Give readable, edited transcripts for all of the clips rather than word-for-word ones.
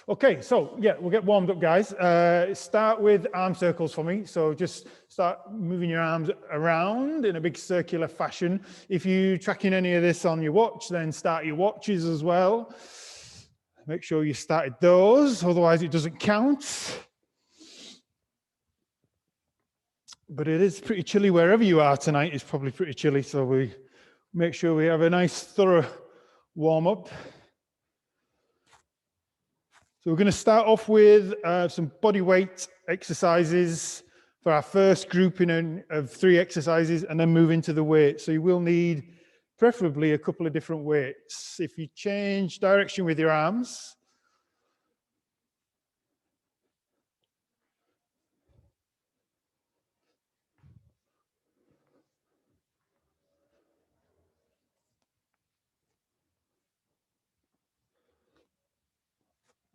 Okay, so yeah, we'll get warmed up, guys. Start with arm circles for me. So just start moving your arms around in a big circular fashion. If you're tracking any of this on your watch, then start your watches as well. Make sure you started those, otherwise it doesn't count. But it is pretty chilly wherever you are tonight. It's probably pretty chilly, so we make sure we have a nice thorough warm up. So we're going to start off with some body weight exercises for our first grouping of 3 exercises, and then move into the weight. So you will need preferably a couple of different weights. If you change direction with your arms,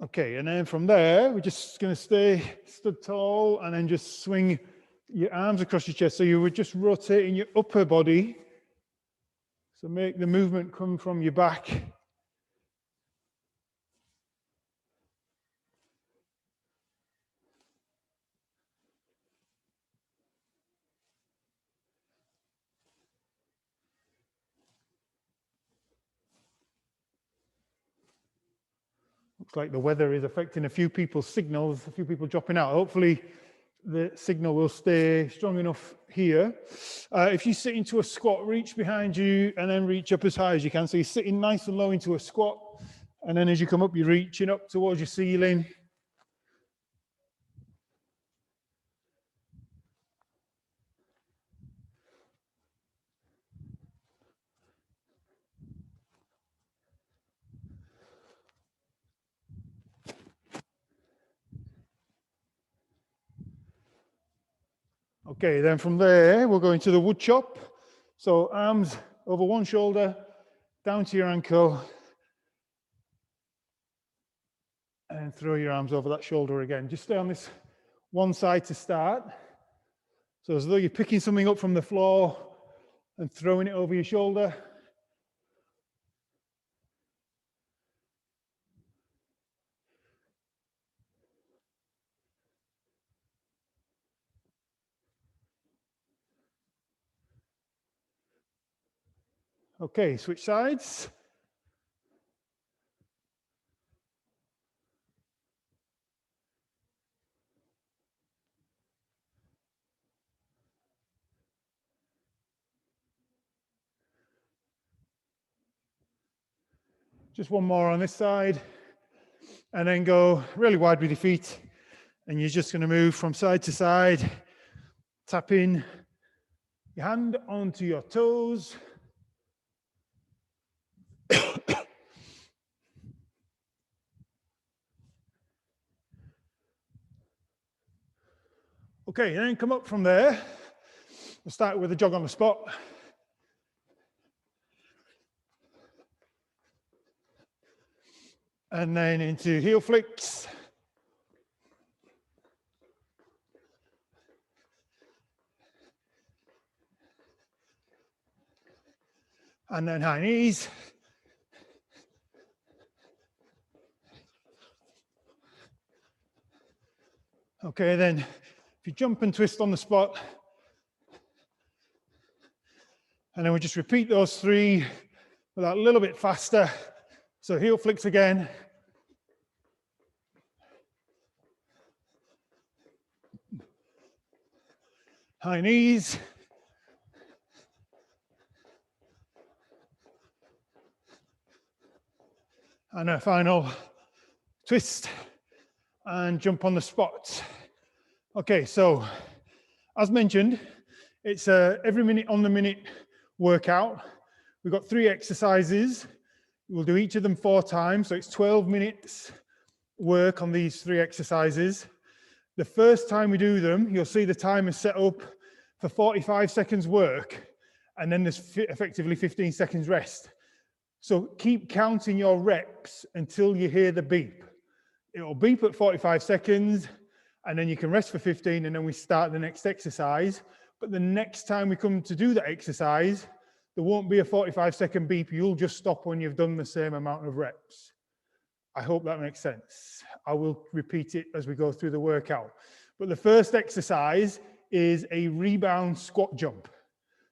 okay, and then from there, we're just going to stay stood tall and then just swing your arms across your chest. So you were just rotating your upper body. So make the movement come from your back. Looks like the weather is affecting a few people's signals, a few people dropping out. Hopefully the signal will stay strong enough here. If you sit into a squat, reach behind you and then reach up as high as you can. So you're sitting nice and low into a squat, and then as you come up, you're reaching up towards your ceiling. Okay, then from there, we'll go into the wood chop. So arms over one shoulder, down to your ankle, and throw your arms over that shoulder again. Just stay on this one side to start. So as though you're picking something up from the floor and throwing it over your shoulder. Okay, switch sides. Just one more on this side, and then go really wide with your feet. And you're just going to move from side to side, tapping your hand onto your toes. Okay, then come up from there. We'll start with a jog on the spot. And then into heel flicks. And then high knees. Okay, then if you jump and twist on the spot, and then we just repeat those 3 with that a little bit faster. So heel flicks again. High knees. And a final twist and jump on the spot. Okay, so as mentioned, it's a every minute on the minute workout. We've got 3 exercises. We'll do each of them 4 times, so it's 12 minutes work on these 3 exercises. The first time we do them, you'll see the timer set up for 45 seconds work, and then there's effectively 15 seconds rest. So keep counting your reps until you hear the beep. It'll beep at 45 seconds, and then you can rest for 15, and then we start the next exercise. But the next time we come to do that exercise, there won't be a 45-second beep. You'll just stop when you've done the same amount of reps. I hope that makes sense. I will repeat it as we go through the workout. But the first exercise is a rebound squat jump.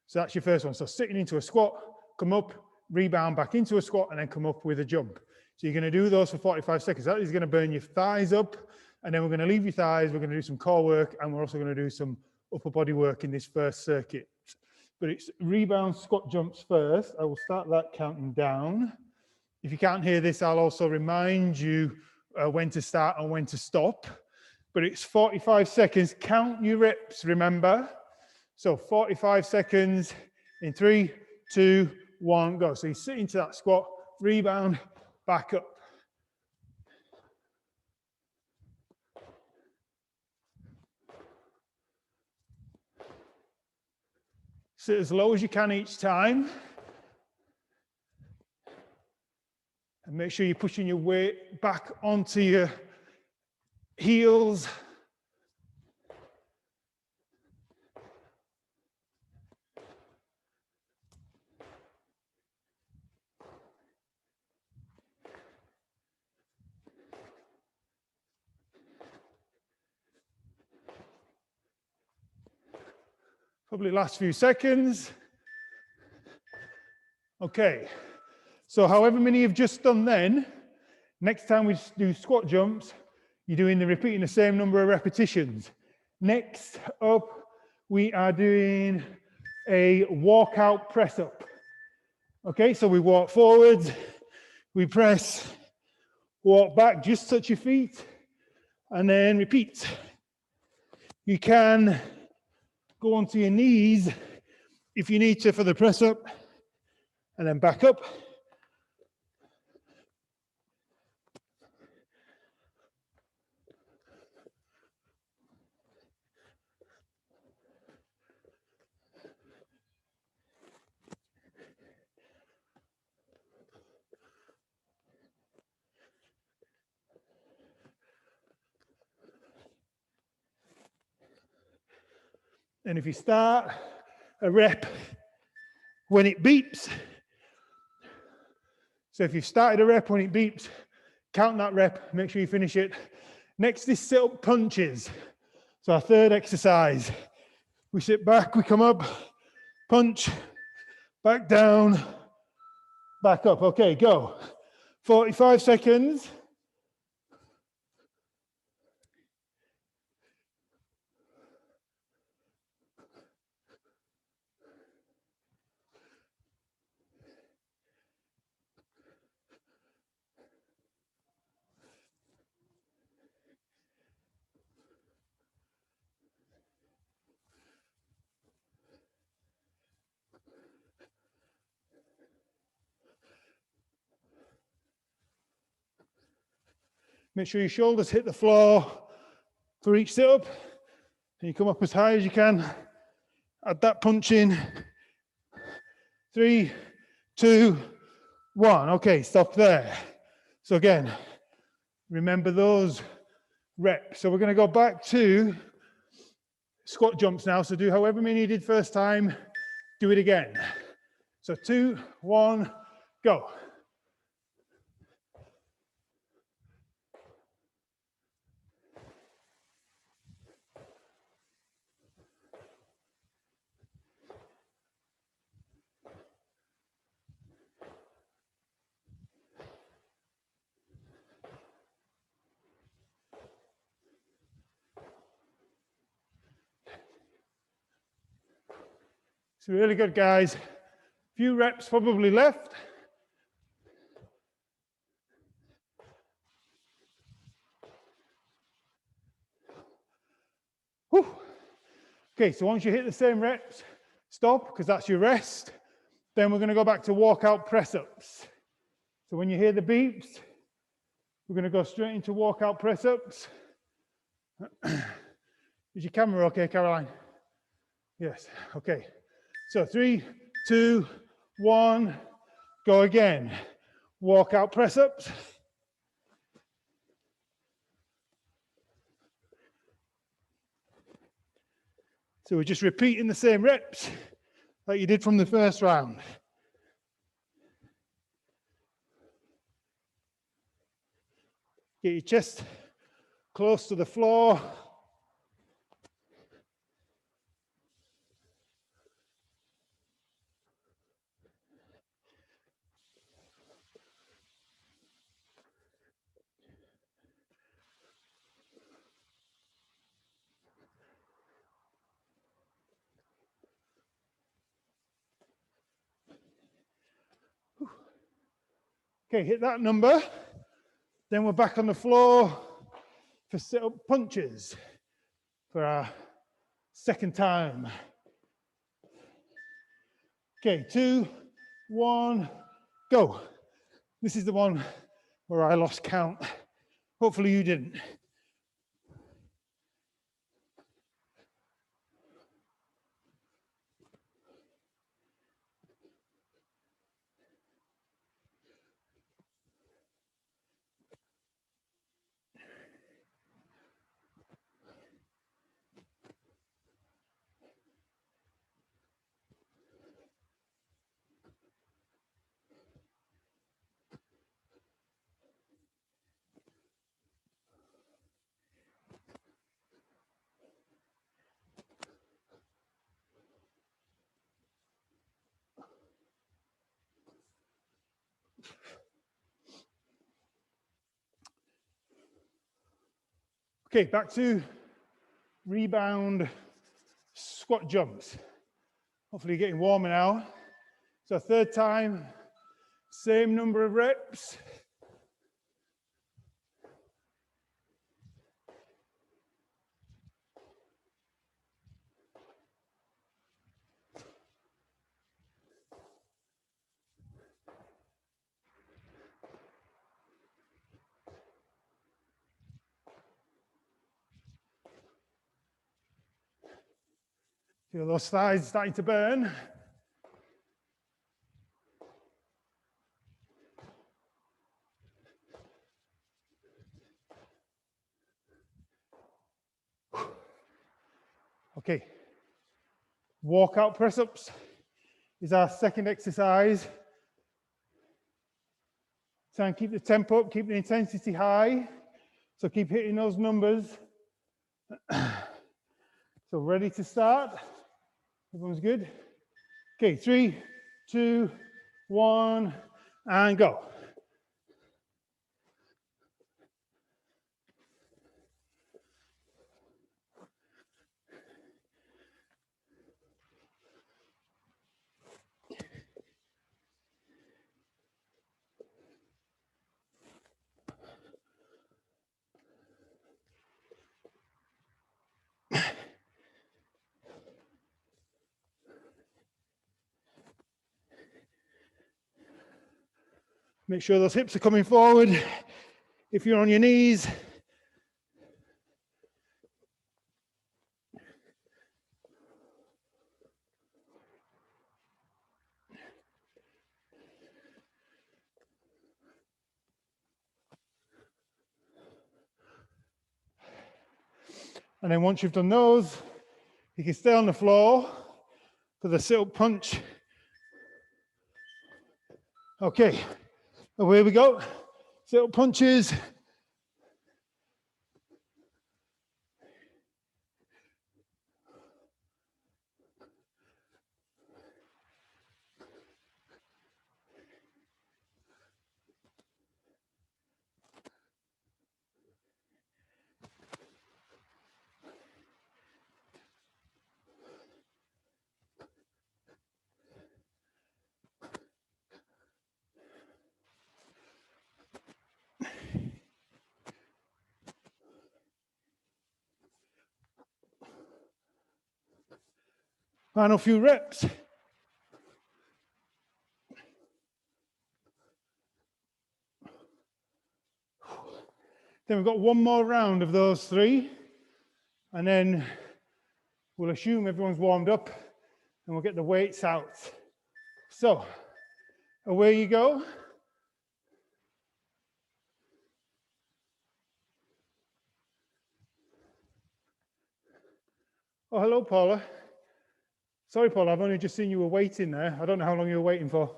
So that's your first one. So sitting into a squat, come up, rebound back into a squat, and then come up with a jump. So you're going to do those for 45 seconds. That is going to burn your thighs up, and then we're going to leave your thighs. We're going to do some core work, and we're also going to do some upper body work in this first circuit. But it's rebound squat jumps first. I will start that counting down. If you can't hear this, I'll also remind you when to start and when to stop. But it's 45 seconds. Count your reps, remember. So 45 seconds in 3, 2, 1, go. So you sit into that squat, rebound, back up. Sit as low as you can each time. And make sure you're pushing your weight back onto your heels. Probably last few seconds. Okay, so however many you've just done then, next time we do squat jumps, you're repeating the same number of repetitions. Next up, we are doing a walkout press-up. Okay, so we walk forwards, we press, walk back, just touch your feet, and then repeat. You can go onto your knees if you need to for the press up, and then back up. And if you start a rep when it beeps, so if you've started a rep when it beeps, count that rep, make sure you finish it. Next is sit-up punches. So our third exercise. We sit back, we come up, punch, back down, back up. Okay, go. 45 seconds. Make sure your shoulders hit the floor for each sit-up. And you come up as high as you can. Add that punch in. 3, 2, 1. Okay, stop there. So again, remember those reps. So we're going to go back to squat jumps now. So do however many you did first time, do it again. So 2, 1, go. It's really good, guys. Few reps probably left. Whew. Okay, so once you hit the same reps, stop, because that's your rest. Then we're going to go back to walkout press-ups. So when you hear the beeps, we're going to go straight into walkout press-ups. Is your camera okay, Caroline? Yes, okay. So 3, 2, 1, go again. Walkout press-ups. So we're just repeating the same reps like you did from the first round. Get your chest close to the floor. Okay, hit that number. Then we're back on the floor for sit-up punches for our second time. Okay, 2, 1, go. This is the one where I lost count. Hopefully you didn't. Okay, back to rebound squat jumps. Hopefully you're getting warmer now. So third time, same number of reps. Feel those thighs starting to burn. Okay, walkout press-ups is our second exercise. Try and keep the tempo up, keep the intensity high. So keep hitting those numbers. So ready to start? Everyone's good? Okay, 3, 2, 1, and go. Make sure those hips are coming forward. If you're on your knees, and then once you've done those, you can stay on the floor for the sit-up punch. Okay, away we go. Sit-up punches. Final few reps. Then we've got one more round of those 3, and then we'll assume everyone's warmed up, and we'll get the weights out. So, away you go. Oh, hello, Paula. Sorry, Paula, I've only just seen you were waiting there. I don't know how long you were waiting for.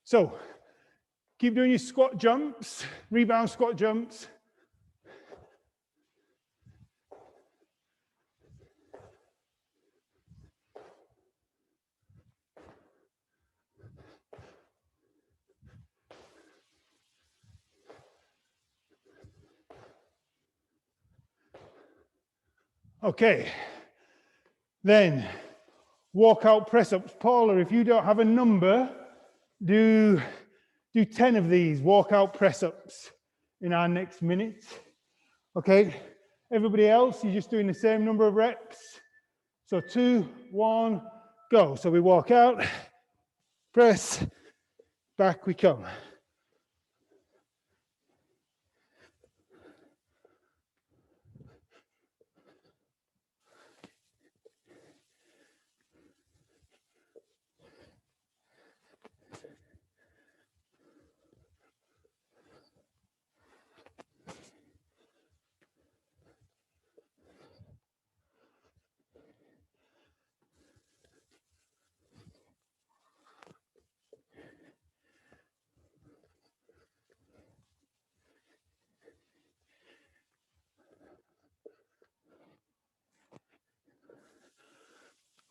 So keep doing your squat jumps, rebound squat jumps. Okay, then walkout press-ups. Paula, if you don't have a number, do 10 of these walkout press-ups in our next minute. Okay, everybody else, you're just doing the same number of reps. So 2, 1, go. So we walk out, press, back we come.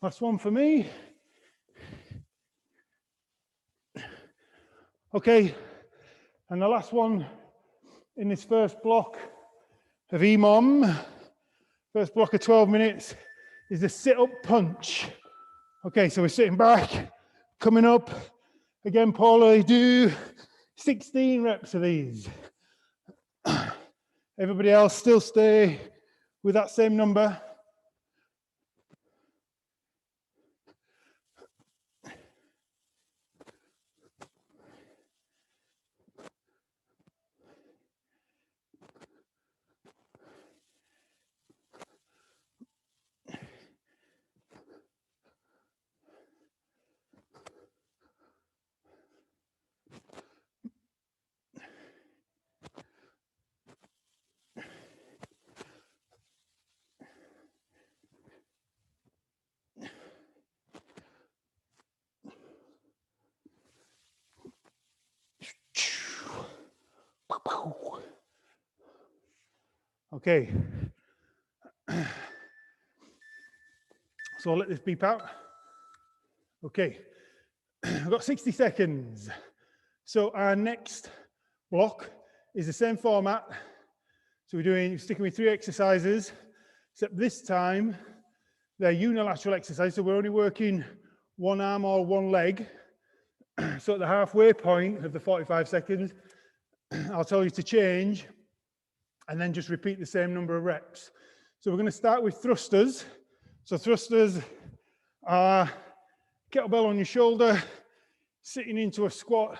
Last one for me. Okay, and the last one in this first block of EMOM, first block of 12 minutes, is the sit-up punch. Okay, so we're sitting back, coming up. Again, Paula, do 16 reps of these. Everybody else still stay with that same number. Okay. So I'll let this beep out. Okay. I've got 60 seconds. So our next block is the same format. So we're sticking with 3 exercises, except this time they're unilateral exercises. So we're only working one arm or one leg. So at the halfway point of the 45 seconds, I'll tell you to change and then just repeat the same number of reps. So we're going to start with thrusters. So thrusters are kettlebell on your shoulder, sitting into a squat,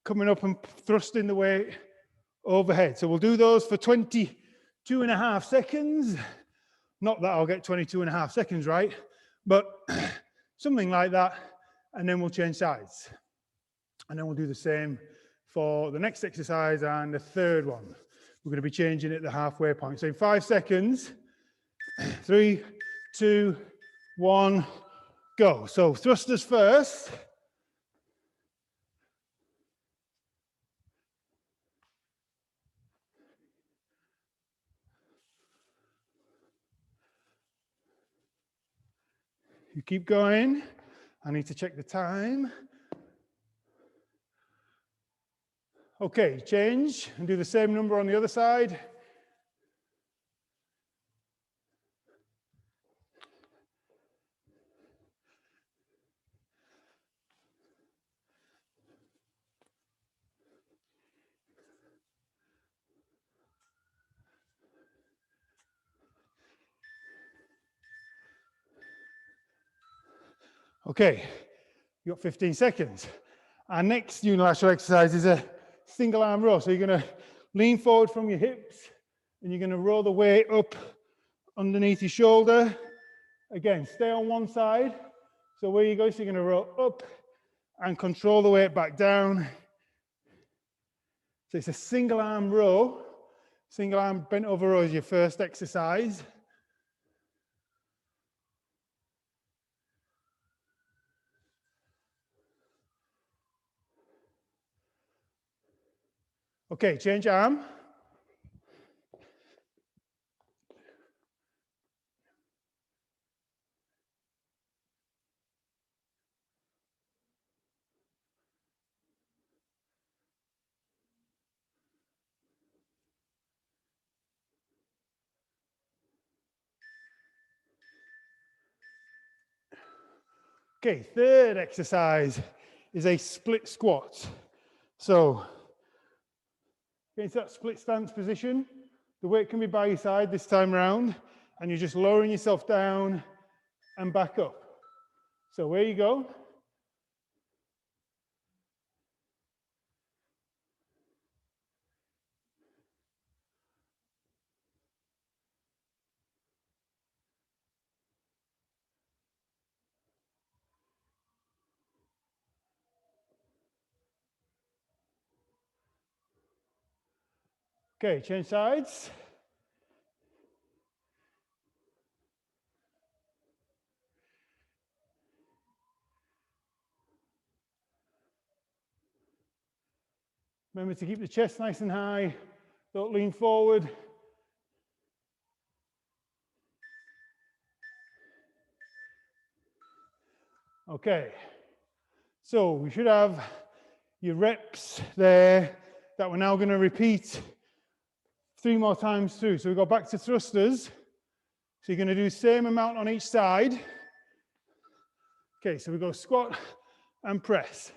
coming up and thrusting the weight overhead. So we'll do those for 22.5 seconds. Not that I'll get 22.5 seconds right, but something like that. And then we'll change sides. And then we'll do the same for the next exercise and the third one. We're going to be changing at the halfway point. So in 5 seconds, 3, 2, 1, go. So thrusters first. You keep going. I need to check the time. Okay, change and do the same number on the other side. Okay, you got 15 seconds. Our next unilateral exercise is a single arm row. So you're going to lean forward from your hips and you're going to roll the weight up underneath your shoulder. Again, stay on one side. So where you go, so you're going to roll up and control the weight back down. So it's a single arm row. Single arm bent over row is your first exercise. Okay, change arm. Okay, third exercise is a split squat. So, get into that split stance position. The weight can be by your side this time around, and you're just lowering yourself down and back up. So, where you go. Okay, change sides. Remember to keep the chest nice and high. Don't lean forward. Okay, so we should have your reps there that we're now going to repeat 3 more times through. So we go back to thrusters. So you're going to do the same amount on each side. Okay, so we go squat and press.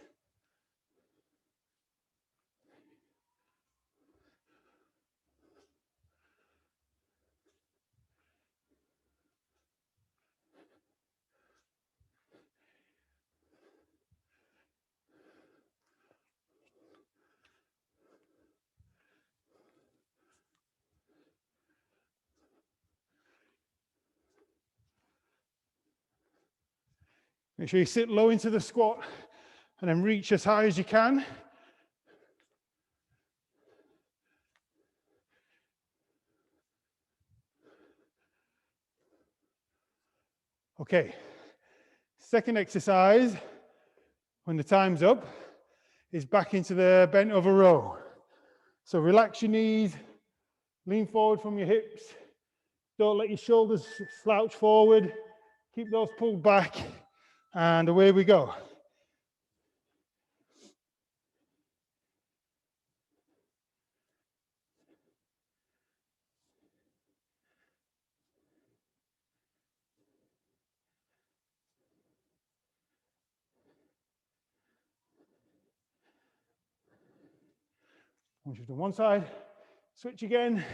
Make sure you sit low into the squat and then reach as high as you can. Okay, second exercise, when the time's up, is back into the bent over row. So relax your knees, lean forward from your hips. Don't let your shoulders slouch forward. Keep those pulled back, and away we go. Once you've done one side, switch again.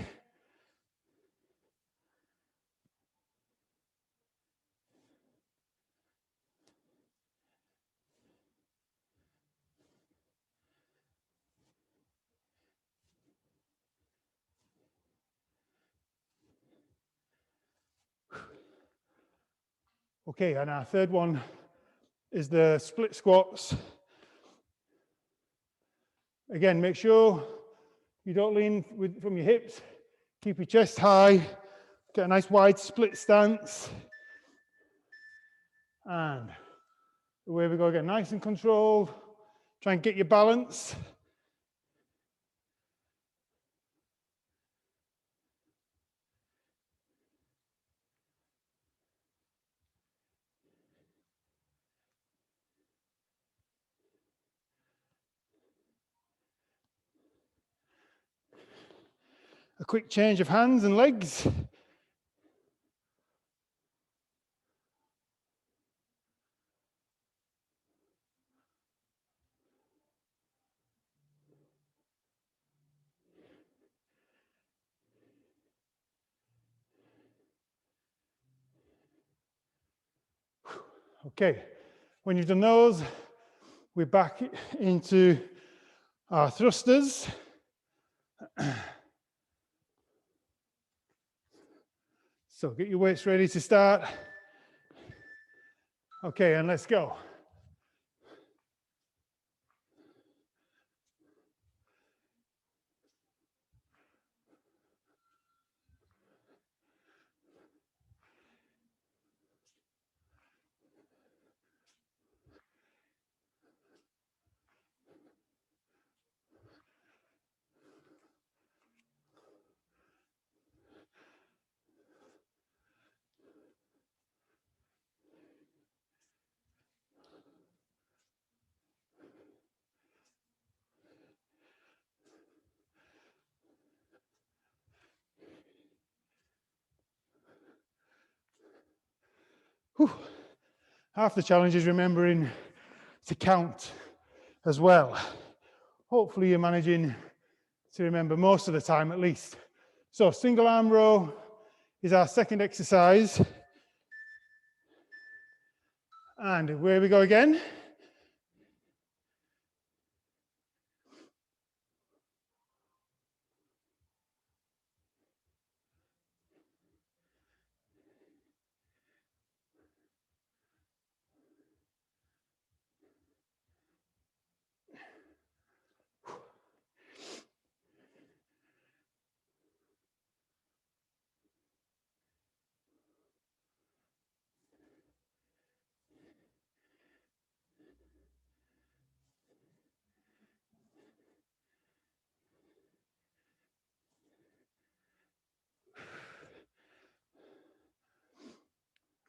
Okay, and our third one is the split squats. Again, make sure you don't lean from your hips. Keep your chest high. Get a nice wide split stance. And away we go again, nice and controlled. Try and get your balance. A quick change of hands and legs. Okay, when you've done those, we're back into our thrusters. So get your weights ready to start. Okay, and let's go. Whew. Half the challenge is remembering to count as well. Hopefully you're managing to remember most of the time at least. So single arm row is our second exercise. And where we go again.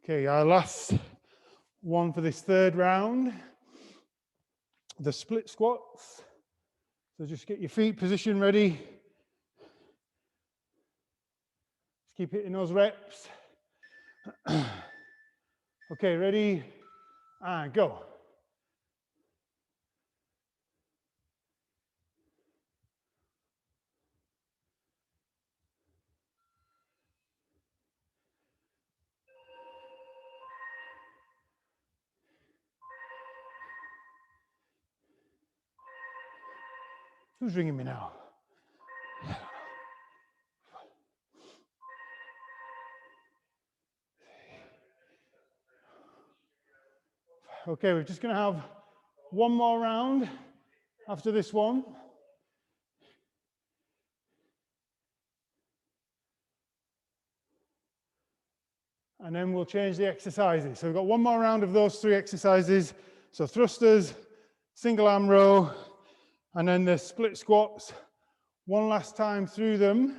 Okay, our last one for this third round, the split squats. So just get your feet positioned ready. Just keep hitting those reps. Okay, ready, and go. Who's ringing me now? Okay, we're just going to have one more round after this one. And then we'll change the exercises. So we've got one more round of those three exercises. So thrusters, single arm row, and then the split squats. One last time through them.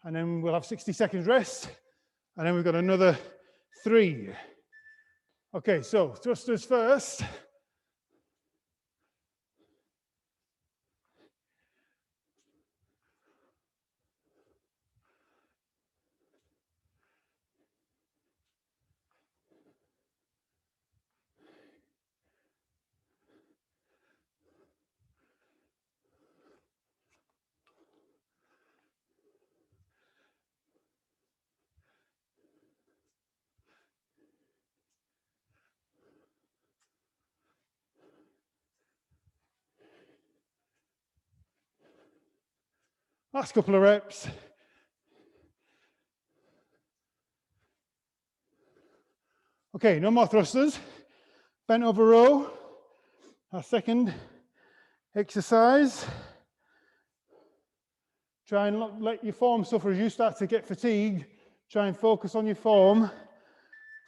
And then we'll have 60 seconds rest. And then we've got another 3. Okay, so thrusters first. Last couple of reps. Okay, no more thrusters. Bent over row. Our second exercise. Try and let your form suffer as you start to get fatigued. Try and focus on your form.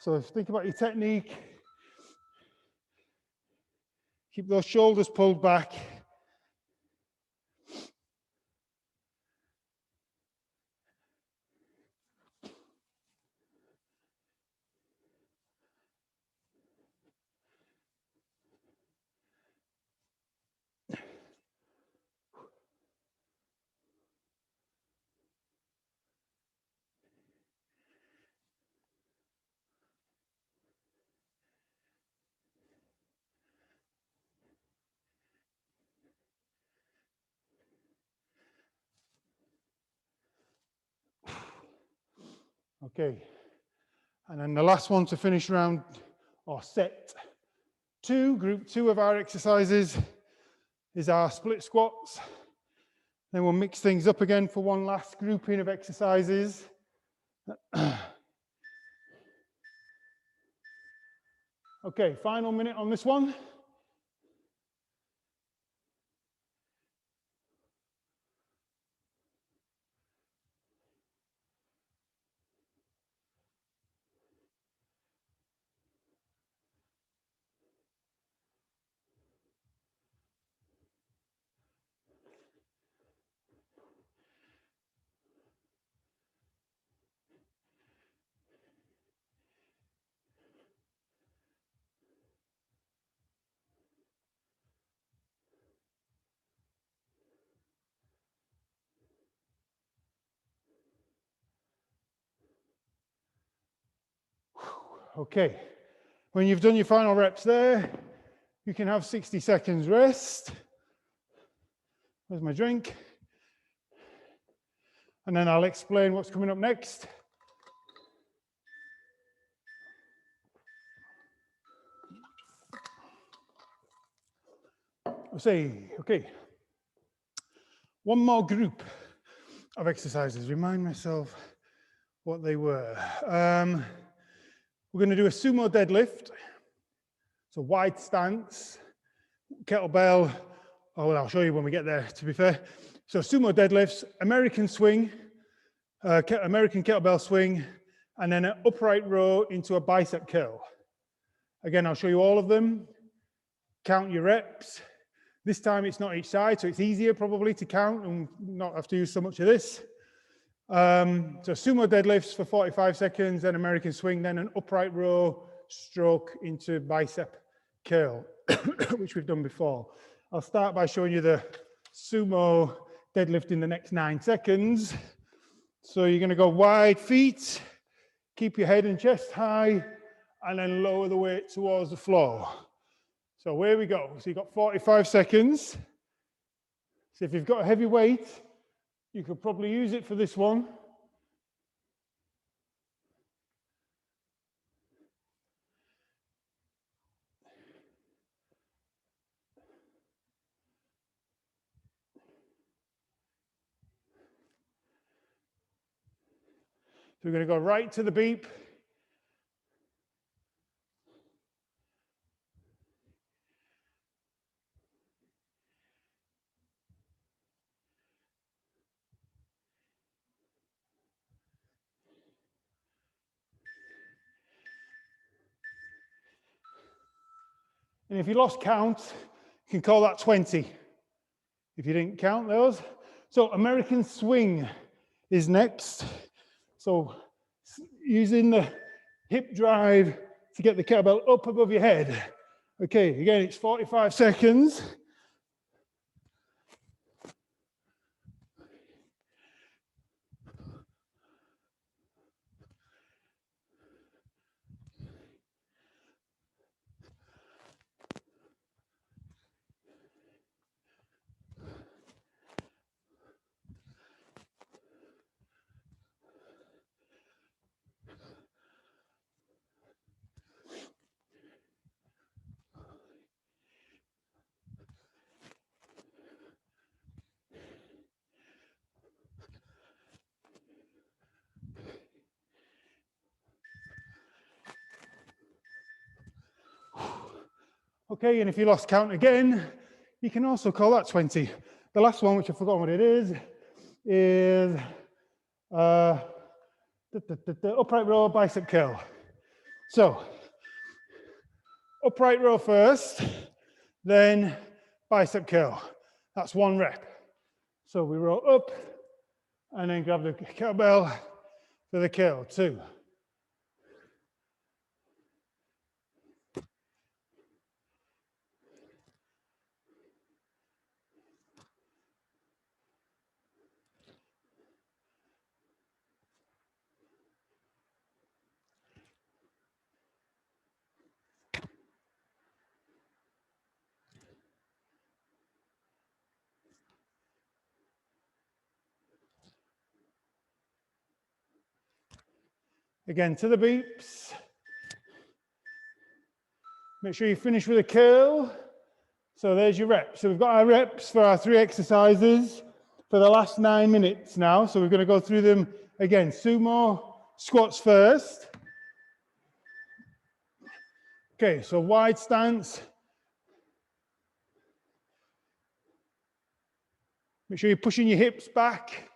So think about your technique. Keep those shoulders pulled back. Okay. And then the last one to finish round or set 2, group 2 of our exercises is our split squats. Then we'll mix things up again for one last grouping of exercises. Okay, final minute on this one. Okay, when you've done your final reps there, you can have 60 seconds rest. Where's my drink? And then I'll explain what's coming up next. I'll say, okay, one more group of exercises. Remind myself what they were. We're going to do a sumo deadlift. So wide stance, kettlebell. Oh, well, I'll show you when we get there, to be fair. So sumo deadlifts, American swing, American kettlebell swing, and then an upright row into a bicep curl. Again, I'll show you all of them. Count your reps. This time it's not each side, so it's easier probably to count and not have to use so much of this. So sumo deadlifts for 45 seconds, then American swing, then an upright row stroke into bicep curl, which we've done before. I'll start by showing you the sumo deadlift in the next 9 seconds. So you're going to go wide feet, keep your head and chest high, and then lower the weight towards the floor. So where we go. So you've got 45 seconds. So if you've got a heavy weight, you could probably use it for this one. So we're going to go right to the beep. And if you lost count, you can call that 20. If you didn't count those. So American swing is next. So using the hip drive to get the kettlebell up above your head. Okay, again, it's 45 seconds. Okay, and if you lost count again, you can also call that 20. The last one, which I've forgotten what it is the upright row bicep curl. So, upright row first, then bicep curl. That's 1 rep. So we roll up and then grab the kettlebell for the curl, 2. Again, to the beeps. Make sure you finish with a curl. So there's your reps. So we've got our reps for our 3 exercises for the last 9 minutes now. So we're going to go through them again. Sumo squats first. Okay, so wide stance. Make sure you're pushing your hips back.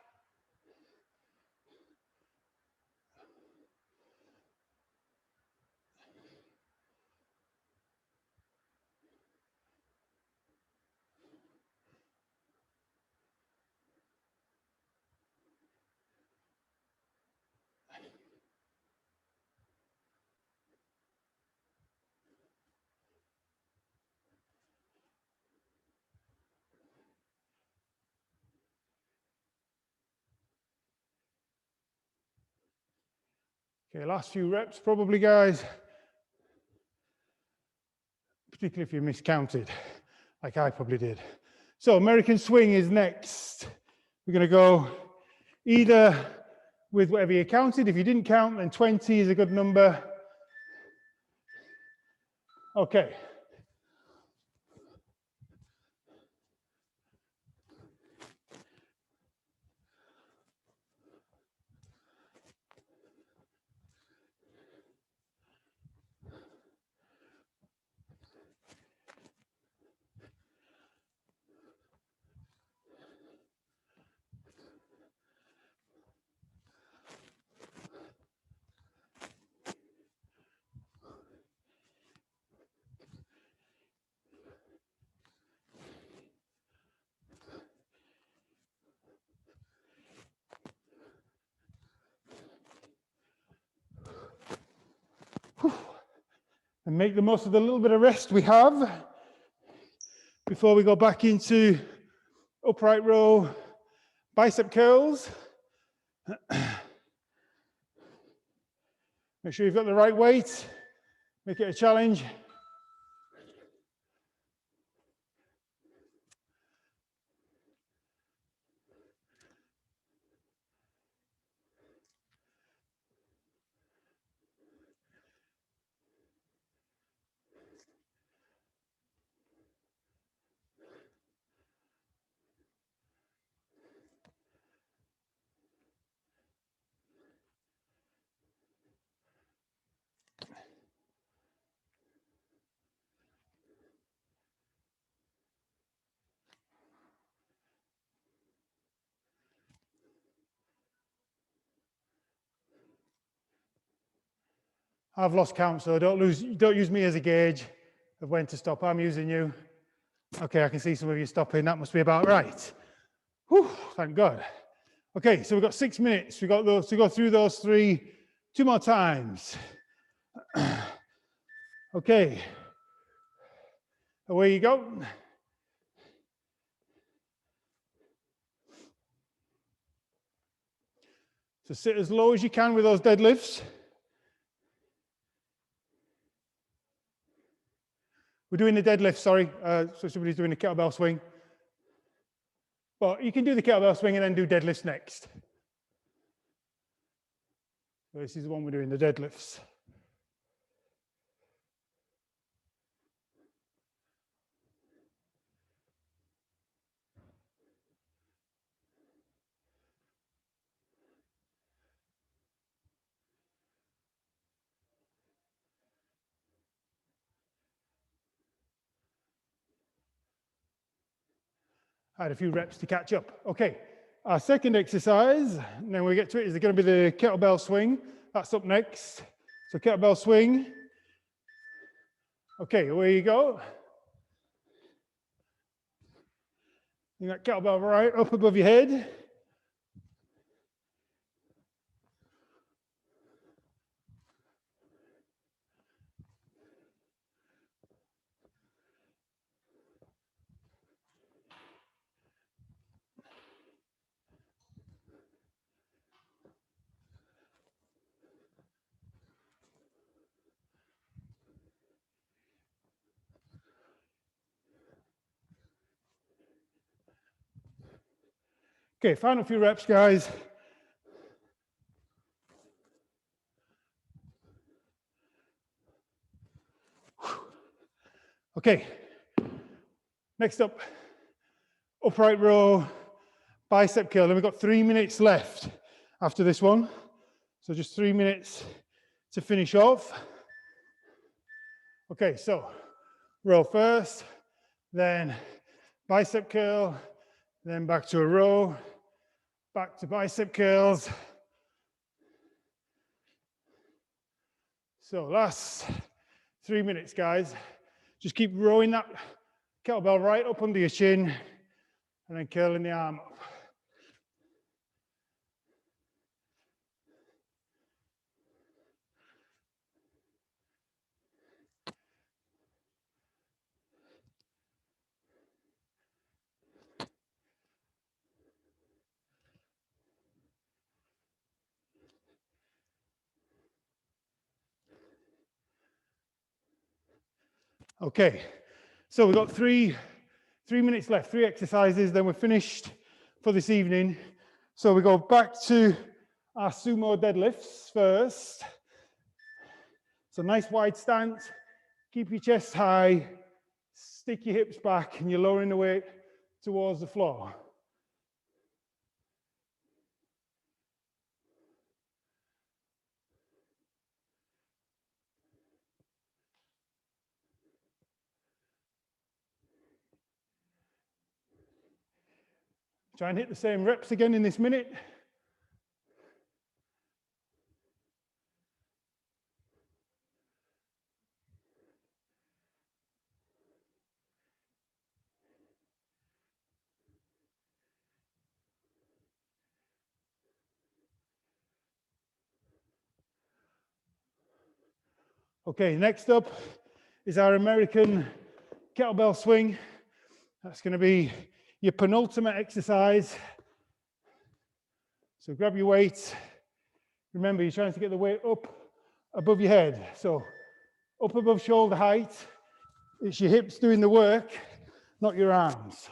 Okay, last few reps probably, guys. particularly if you miscounted, like I probably did. So American swing is next. We're going to go either with whatever you counted. If you didn't count, then 20 is a good number. Okay. And make the most of the little bit of rest we have before we go back into upright row bicep curls. Make sure you've got the right weight. Make it a challenge. I've lost count, so don't use me as a gauge of when to stop. I'm using you. Okay, I can see some of you stopping. That must be about right. Whew, thank God. Okay, so we've got 6 minutes. We've got those to go through those three, 2 more times. Okay, away you go. So sit as low as you can with those deadlifts. We're doing the deadlift, sorry. So somebody's doing the kettlebell swing. But you can do the kettlebell swing and then do deadlifts next. So this is the one we're doing, the deadlifts. I had a few reps to catch up. Okay, our second exercise, and then we get to it, is going to be the kettlebell swing. That's up next. So kettlebell swing. Okay, away you go. Bring that kettlebell right up above your head. Okay, final few reps, guys. Okay, next up, upright row, bicep curl. And we've got 3 minutes left after this one. So just 3 minutes to finish off. Okay, so row first, then bicep curl, then back to a row, back to bicep curls. So last 3 minutes, guys. Just keep rowing that kettlebell right up under your chin and then curling the arm up. Okay, so we've got three minutes left, 3 exercises, then we're finished for this evening. So we go back to our Sumo Deadlifts first. So nice wide stance, keep your chest high, stick your hips back, and you're lowering the weight towards the floor. Try and hit the same reps again in this minute. Okay, next up is our American Kettlebell Swing. That's going to be your penultimate exercise. So grab your weight. Remember, you're trying to get the weight up above your head. So up above shoulder height. It's your hips doing the work, not your arms.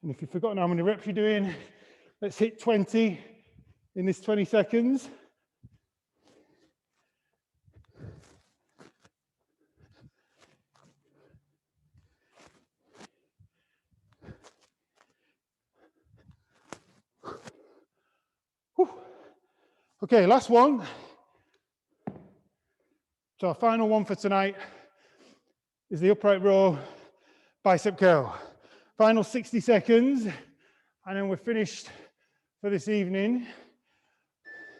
And if you've forgotten how many reps you're doing, let's hit 20 in this 20 seconds. Whew. Okay, last one. So our final one for tonight is the upright row bicep curl. Final 60 seconds, and then we're finished for this evening.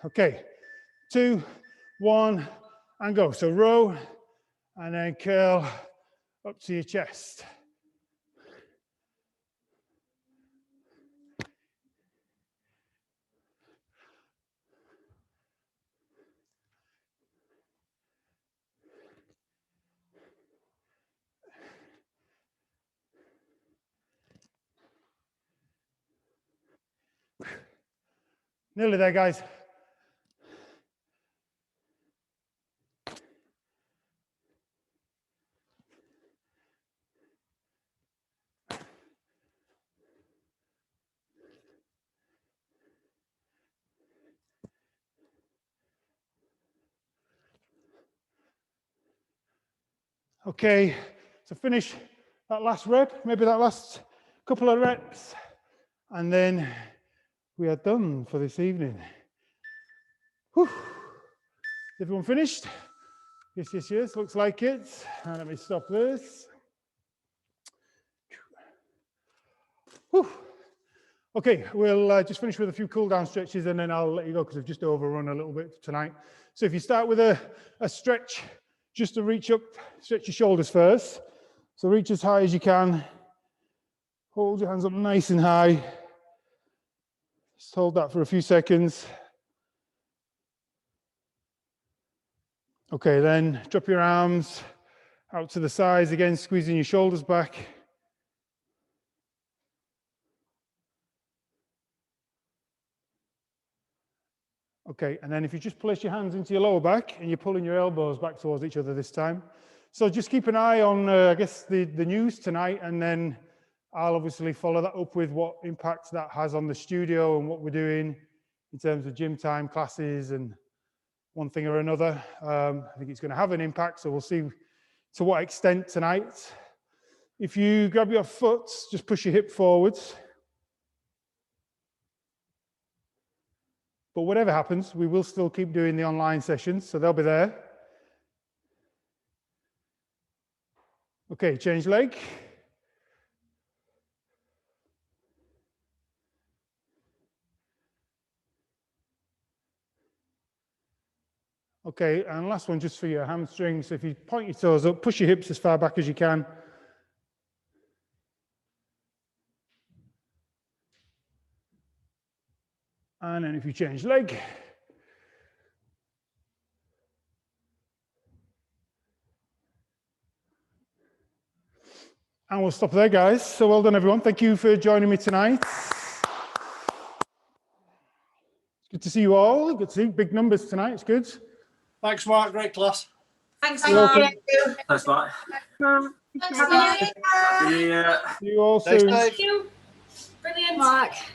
Okay, 2, 1, and go. So row, and then curl up to your chest. Nearly there, guys. Okay, so finish that last rep, maybe that last couple of reps, and then we are done for this evening. Whew. Everyone finished? Yes, yes, yes, looks like it. And let me stop this. Whew. Okay, we'll just finish with a few cool down stretches and then I'll let you go because I've just overrun a little bit tonight. So if you start with a stretch, just to reach up, stretch your shoulders first. So reach as high as you can. Hold your hands up nice and high. Just hold that for a few seconds. Okay, then drop your arms out to the sides again, squeezing your shoulders back. Okay, and then if you just place your hands into your lower back and you're pulling your elbows back towards each other this time. So just keep an eye on, I guess, the news tonight, and then I'll obviously follow that up with what impact that has on the studio and what we're doing in terms of gym time, classes, and one thing or another. I think it's going to have an impact, so we'll see to what extent tonight. If you grab your foot, just push your hip forwards. But whatever happens, we will still keep doing the online sessions, so they'll be there. Okay, change leg. Okay, and last one just for your hamstrings. So if you point your toes up, push your hips as far back as you can. And then if you change leg. And we'll stop there, guys. So well done, everyone. Thank you for joining me tonight. It's good to see you all. Good to see big numbers tonight. It's good. Thanks, Mark. Great class. Thanks, You're Mark. welcome. Thanks, Mark. Thanks, Mark. See you. See you all Stay soon. safe. Brilliant, Mark.